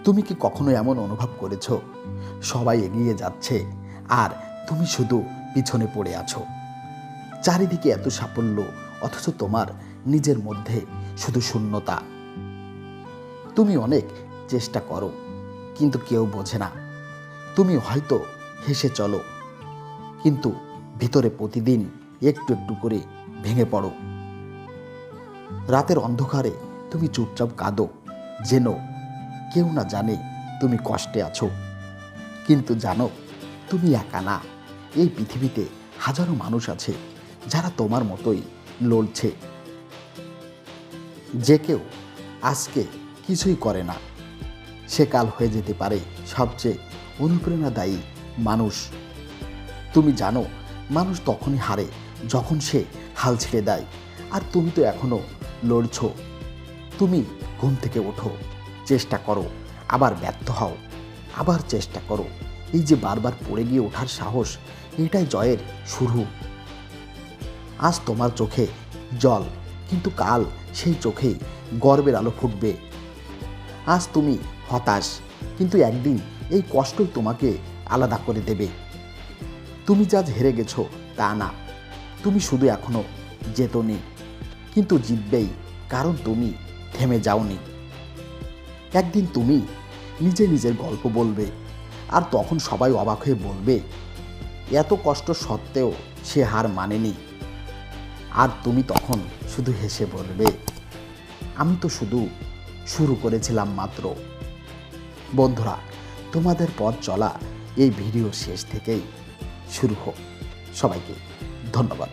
তুমি কি কখনো এমন অনুভব করেছো সবাই এগিয়ে যাচ্ছে আর তুমি শুধু পিছনে পড়ে আছো? চারিদিকে এত সাফল্য, অথচ তোমার নিজের মধ্যে শুধু শূন্যতা। তুমি অনেক চেষ্টা করো, কিন্তু কেউ বোঝে না। তুমি হয়তো হেসে চলো, কিন্তু ভিতরে প্রতিদিন একটু একটু করে ভেঙে পড়ো। রাতের অন্ধকারে তুমি চুপচাপ কাঁদো, যেন কেউ না জানে তুমি কষ্টে আছো। কিন্তু জানো, তুমি একা না। এই পৃথিবীতে হাজারো মানুষ আছে যারা তোমার মতোই লড়ছে। যে কেউ আজকে কিছুই করে না, সে কাল হয়ে যেতে পারে সবচেয়ে অনুপ্রেরণাদায়ী মানুষ। তুমি জানো, মানুষ তখনই হারে যখন সে হাল ছেড়ে দেয়, আর তুমি তো এখনো লড়ছো। তুমি ঘুম থেকে ওঠো, চেষ্টা করো, আবার ব্যর্থ হও, আবার চেষ্টা করো। এই যে বারবার পড়ে গিয়ে ওঠার সাহস, এটাই জয়ের শুরু। আজ তোমার চোখে জল, কিন্তু কাল সেই চোখে গর্বের আলো ফুটবে। আজ তুমি হতাশ, কিন্তু একদিন এই কষ্টই তোমাকে আলাদা করে দেবে। তুমি যে আজ হেরে গেছো তা না, তুমি শুধু এখনো জেতোনি, কিন্তু জিতবেই, কারণ তুমি থেমে যাওনি। একদিন তুমি নিজের গল্প বলবে, আর তখন সবাই অবাক হয়ে বলবে, এত কষ্ট সত্ত্বেও সে হার মানেনি। আর তুমি তখন শুধু হেসে বলবে, আমি তো শুধু শুরু করেছিলাম মাত্র। বন্ধুরা, তোমাদের পথ চলা এই ভিডিও শেষ থেকেই শুরু হোক। সবাইকে ধন্যবাদ।